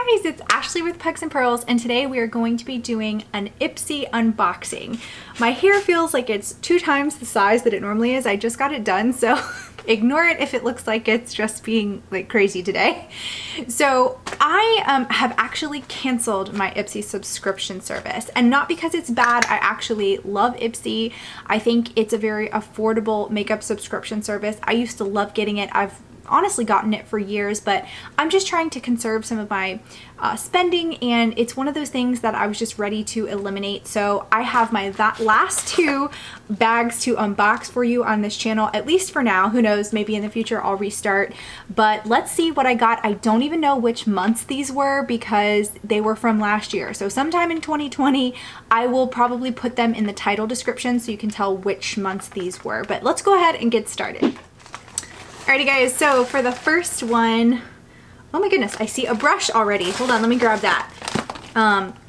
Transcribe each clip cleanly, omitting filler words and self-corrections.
guys, it's Ashley with Pugs and Pearls, and today we are going to be doing an IPSY unboxing. My hair feels like it's 2 times the size that it normally is. I just got it done, so ignore it if it looks like it's just being like crazy today. So I have actually canceled my IPSY subscription service, and not because it's bad. I actually love IPSY. I think it's a very affordable makeup subscription service. I used to love getting it. I've honestly gotten it for years, but I'm just trying to conserve some of my spending, and it's one of those things that I was just ready to eliminate. So I have my last 2 bags to unbox for you on this channel, at least for now. Who knows, maybe in the future I'll restart, but let's see what I got. I don't even know which months these were because they were from last year. So sometime in 2020, I will probably put them in the title description so you can tell which months these were, but let's go ahead and get started. Alrighty guys, so for the first one, oh my goodness, I see a brush already. Hold on, let me grab that.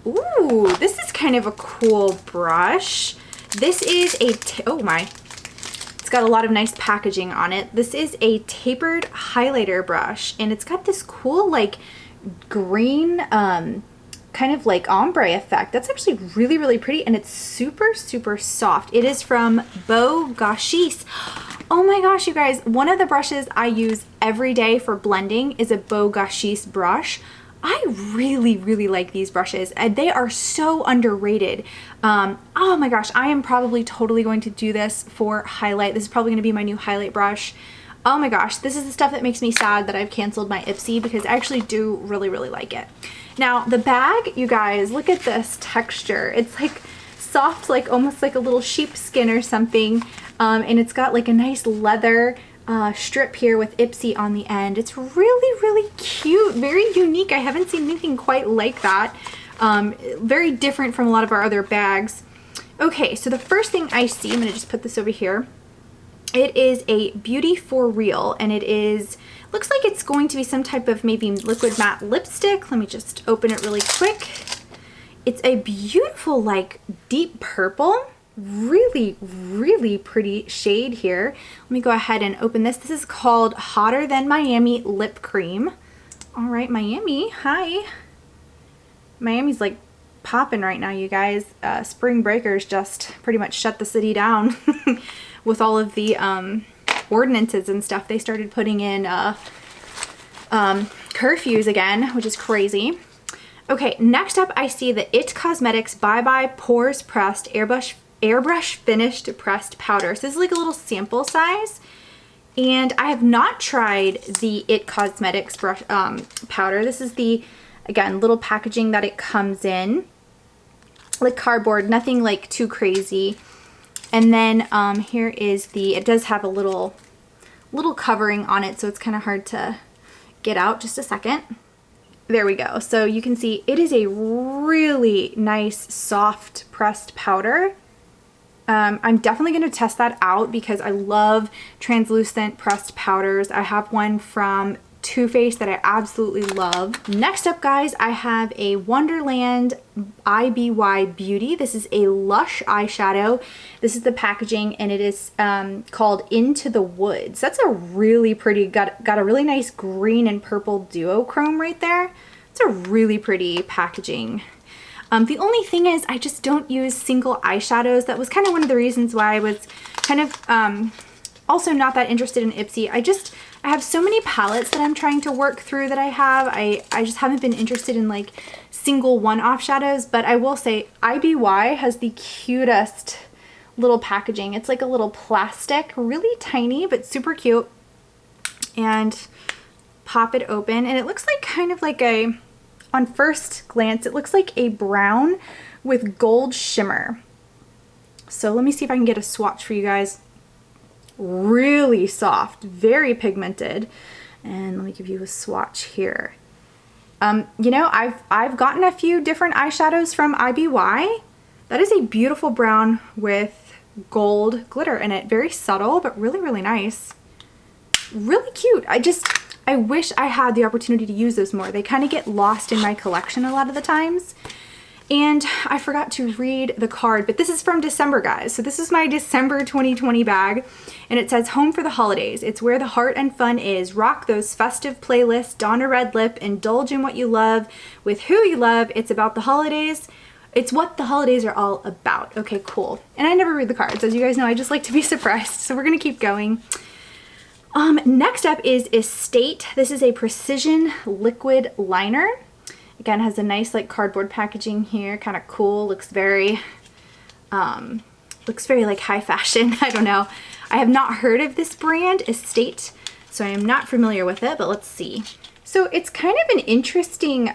Ooh, this is kind of a cool brush. This is oh my, it's got a lot of nice packaging on it. This is a tapered highlighter brush, and it's got this cool like green, kind of like ombre effect. That's actually really, really pretty, and it's super, super soft. It is from PugsandPearls. Oh my gosh, you guys, one of the brushes I use every day for blending is a PugsandPearls brush. I really, really like these brushes, and they are so underrated. Oh my gosh, I am probably totally going to do this for highlight. This is probably going to be my new highlight brush. Oh my gosh, this is the stuff that makes me sad that I've canceled my IPSY, because I actually do really, really like it. Now, the bag, you guys, look at this texture. It's like soft, like almost like a little sheepskin or something. And it's got like a nice leather strip here with IPSY on the end. It's really, really cute, very unique. I haven't seen anything quite like that. Very different from a lot of our other bags. Okay, so the first thing I see, I'm gonna just put this over here. It is a Beauty for Real, and it is, looks like it's going to be some type of maybe liquid matte lipstick. Let me just open it really quick. It's a beautiful like deep purple. Really, really pretty shade here. Let me go ahead and open this. This is called Hotter Than Miami Lip Cream. All right, Miami, hi. Miami's like popping right now, you guys. Spring breakers just pretty much shut the city down with all of the ordinances and stuff. They started putting in curfews again, which is crazy. Okay, next up I see the IT Cosmetics Bye Bye Pores Pressed Airbrush Finished Pressed Powder. So this is like a little sample size, and I have not tried the IT Cosmetics brush powder. This is the, again, little packaging that it comes in, like cardboard, nothing like too crazy. And then here is the, it does have a little covering on it, so it's kind of hard to get out. Just a second. There we go. So you can see it is a really nice soft pressed powder. I'm definitely going to test that out because I love translucent pressed powders. I have one from Too Faced that I absolutely love. Next up, guys, I have a Wonderland IPSY Beauty. This is a Lush eyeshadow. This is the packaging, and it is called Into the Woods. That's a really pretty, got a really nice green and purple duochrome right there. It's a really pretty packaging. The only thing is I just don't use single eyeshadows. That was kind of one of the reasons why I was kind of also not that interested in IPSY. I have so many palettes that I'm trying to work through that I have. I just haven't been interested in like single one-off shadows, but I will say IPSY has the cutest little packaging. It's like a little plastic, really tiny, but super cute. And pop it open, and it looks like kind of like a, on first glance, it looks like a brown with gold shimmer. So let me see if I can get a swatch for you guys. Really soft, very pigmented. And let me give you a swatch here. You know, I've gotten a few different eyeshadows from IPSY. That is a beautiful brown with gold glitter in it. Very subtle, but really, really nice. Really cute. I wish I had the opportunity to use those more. They kind of get lost in my collection a lot of the times. And I forgot to read the card, but this is from December, guys. So this is my December 2020 bag, and it says, home for the holidays. It's where the heart and fun is. Rock those festive playlists, don a red lip, indulge in what you love with who you love. It's about the holidays. It's what the holidays are all about. Okay, cool. And I never read the cards. As you guys know, I just like to be surprised. So we're gonna keep going. Next up is Estate. This is a precision liquid liner. Again, has a nice like cardboard packaging here, kind of cool. Looks very like high fashion. I don't know. I have not heard of this brand, Estate, so I am not familiar with it, but let's see. So it's kind of an interesting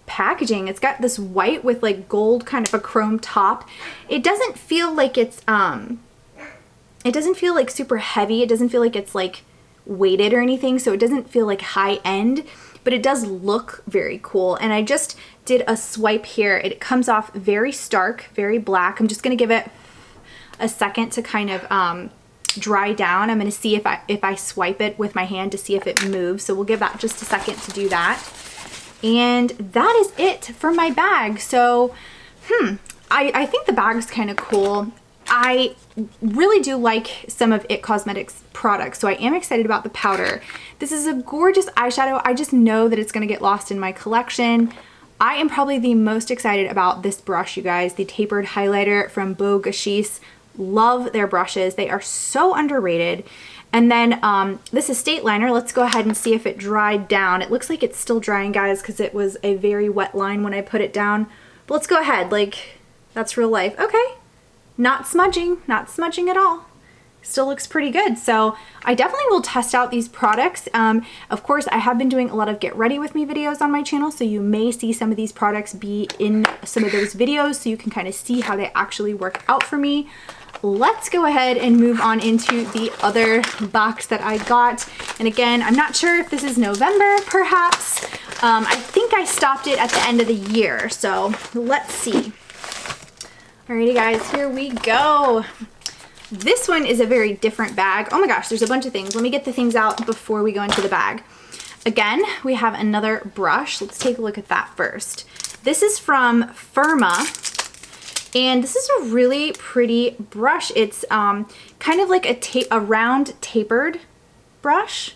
packaging. It's got this white with like gold kind of a chrome top. It doesn't feel like it's it doesn't feel like super heavy. It doesn't feel like it's like weighted or anything, so it doesn't feel like high end, but it does look very cool. And I just did a swipe here. It comes off very stark, very black. I'm just gonna give it a second to kind of dry down. I'm gonna see if I swipe it with my hand to see if it moves. So we'll give that just a second to do that. And that is it for my bag. So, I think the bag's kind of cool. I really do like some of IT Cosmetics products, so I am excited about the powder. This is a gorgeous eyeshadow. I just know that it's gonna get lost in my collection. I am probably the most excited about this brush, you guys, the tapered highlighter from Beau Gachis. Love their brushes. They are so underrated. And then this Estate liner, let's go ahead and see if it dried down. It looks like it's still drying, guys, because it was a very wet line when I put it down. But let's go ahead, like, that's real life. Okay. Not smudging at all. Still looks pretty good. So I definitely will test out these products. Of course, I have been doing a lot of get ready with me videos on my channel, so you may see some of these products be in some of those videos so you can kind of see how they actually work out for me. Let's go ahead and move on into the other box that I got. And again, I'm not sure if this is November, perhaps. I think I stopped it at the end of the year, so let's see. Alrighty guys, here we go. This one is a very different bag. Oh my gosh, there's a bunch of things. Let me get the things out before we go into the bag. Again, we have another brush. Let's take a look at that first. This is from Firma, and this is a really pretty brush. It's kind of like a round tapered brush.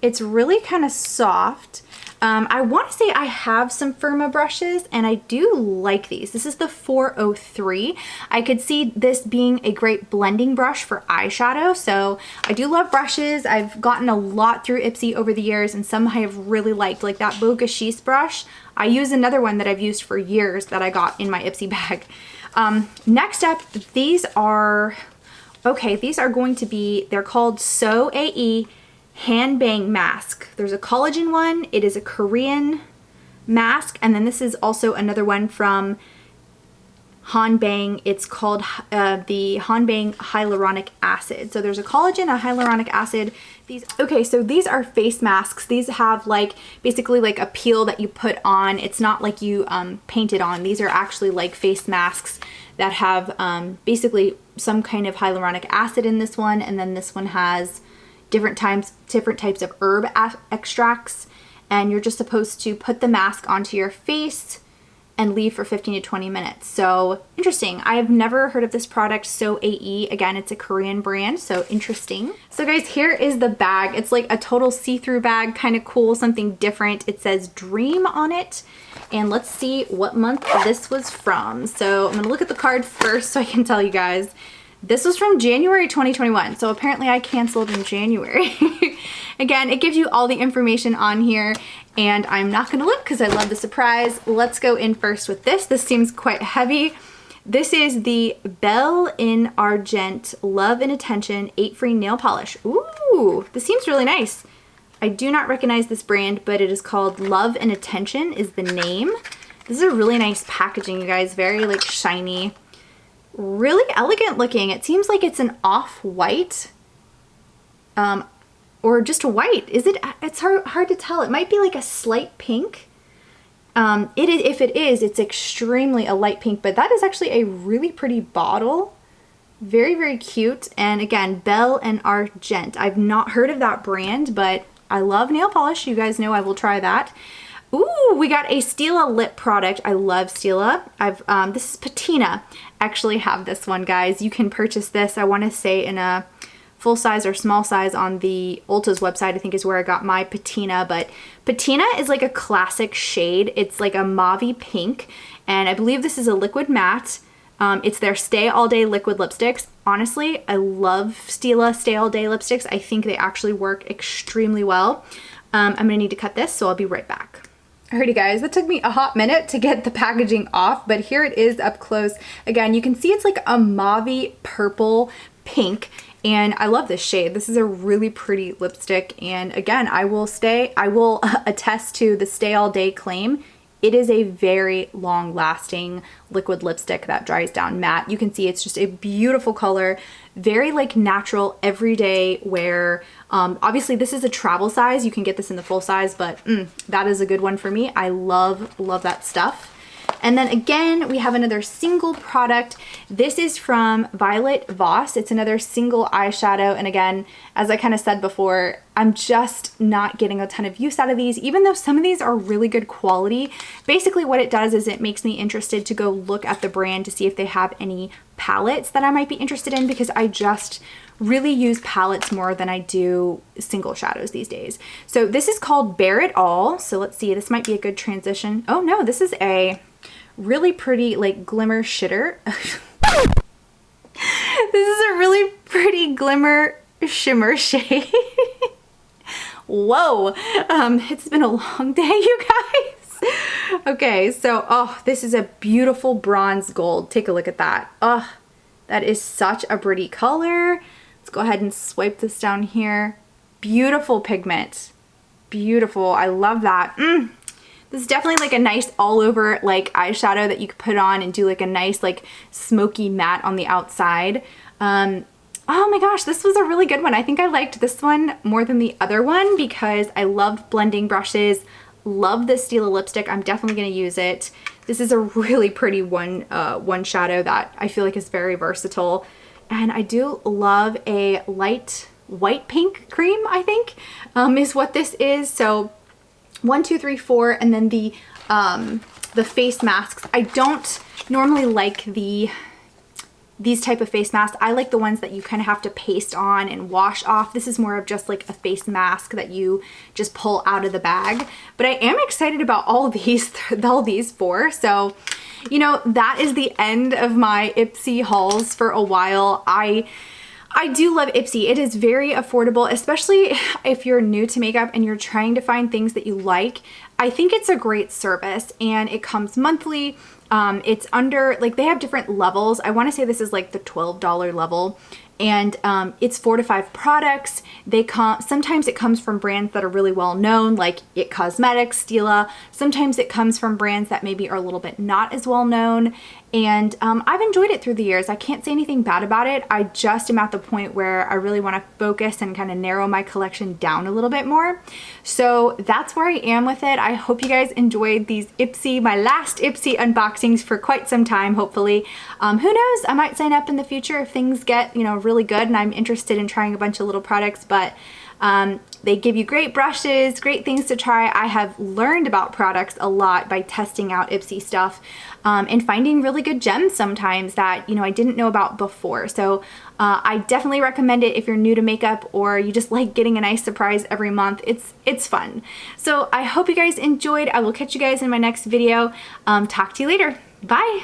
It's really kind of soft. I want to say I have some Firma brushes, and I do like these. This is the 403. I could see this being a great blending brush for eyeshadow, so I do love brushes. I've gotten a lot through IPSY over the years, and some I have really liked, like that Beau Gachis brush. I use another one that I've used for years that I got in my IPSY bag. Next up, these are going to be, they're called So AE Hand Bang Mask. There's a collagen one, it is a Korean mask, and then this is also another one from Hanbang. It's called the Hanbang Hyaluronic Acid. So there's a collagen, a hyaluronic acid. So these are face masks. These have like basically like a peel that you put on. It's not like you paint it on. These are actually like face masks that have basically some kind of hyaluronic acid in this one, and then this one has different types of herb extracts, and you're just supposed to put the mask onto your face and leave for 15 to 20 minutes. So interesting. I have never heard of this product, So AE. Again, it's a Korean brand, so interesting. So guys, here is the bag. It's like a total see-through bag, kind of cool, something different. It says Dream on it, and let's see what month this was from. So I'm gonna look at the card first so I can tell you guys. This was from January 2021, so apparently I canceled in January. Again, it gives you all the information on here, and I'm not gonna look because I love the surprise. Let's go in first with this. This seems quite heavy. This is the Belle in Argent Love and Attention 8 Free Nail Polish. Ooh, this seems really nice. I do not recognize this brand, but it is called Love and Attention is the name. This is a really nice packaging, you guys. Very like shiny. Really elegant looking. It seems like it's an off-white or just a white. Is it? It's hard to tell. It might be like a slight pink. If it is, it's extremely a light pink, but that is actually a really pretty bottle. Very, very cute. And again, Belle and Argent. I've not heard of that brand, but I love nail polish. You guys know I will try that. Ooh, we got a Stila lip product. I love Stila. This is Patina. Actually have this one, guys. You can purchase this, I want to say, in a full size or small size on the Ulta's website, I think is where I got my Patina. But Patina is like a classic shade. It's like a mauve pink, and I believe this is a liquid matte. It's their Stay All Day liquid lipsticks. Honestly, I love Stila Stay All Day lipsticks. I think they actually work extremely well. I'm gonna need to cut this, so I'll be right back. Alrighty guys, that took me a hot minute to get the packaging off, but here it is up close. Again, you can see it's like a mauve purple pink, and I love this shade. This is a really pretty lipstick, and again, I will attest to the Stay All Day claim. It is a very long lasting liquid lipstick that dries down matte. You can see it's just a beautiful color, very like natural everyday wear. Obviously this is a travel size. You can get this in the full size, but that is a good one for me. I love that stuff. And then again, we have another single product. This is from Violet Voss. It's another single eyeshadow. And again, as I kind of said before, I'm just not getting a ton of use out of these, even though some of these are really good quality. Basically what it does is it makes me interested to go look at the brand to see if they have any palettes that I might be interested in, because I just really use palettes more than I do single shadows these days. So this is called Bare It All. So let's see, this might be a good transition. Oh no, this is a really pretty like glimmer shitter. This is a really pretty glimmer shimmer shade. Whoa, it's been a long day, you guys. Okay, so this is a beautiful bronze gold. Take a look at that. That is such a pretty color. Let's go ahead and swipe this down here. Beautiful pigment. Beautiful. I love that. This is definitely like a nice all over like eyeshadow that you could put on and do like a nice like smoky matte on the outside. Oh my gosh, this was a really good one. I think I liked this one more than the other one because I loved blending brushes. Love this Stila lipstick. I'm definitely going to use it. This is a really pretty one shadow that I feel like is very versatile. And I do love a light white pink cream, I think, is what this is. So 1, 2, 3, 4, and then the face masks. I don't normally like these type of face masks. I like the ones that you kind of have to paste on and wash off. This is more of just like a face mask that you just pull out of the bag. But I am excited about all these four. So, you know, that is the end of my IPSY hauls for a while. I do love IPSY. It is very affordable, especially if you're new to makeup and you're trying to find things that you like. I think it's a great service, and it comes monthly. It's under, like, they have different levels. I want to say this is like the $12 level, and it's 4 to 5 products. Sometimes it comes from brands that are really well known, like IT Cosmetics, Stila. Sometimes it comes from brands that maybe are a little bit not as well known. And I've enjoyed it through the years. I can't say anything bad about it. I just am at the point where I really want to focus and kind of narrow my collection down a little bit more. So that's where I am with it. I hope you guys enjoyed these IPSY, my last IPSY unboxings for quite some time, hopefully. Who knows? I might sign up in the future if things get, you know, really good and I'm interested in trying a bunch of little products, but they give you great brushes, great things to try. I have learned about products a lot by testing out IPSY stuff and finding really good gems sometimes that, you know, I didn't know about before. So I definitely recommend it if you're new to makeup or you just like getting a nice surprise every month. It's fun. So I hope you guys enjoyed. I will catch you guys in my next video. Talk to you later. Bye.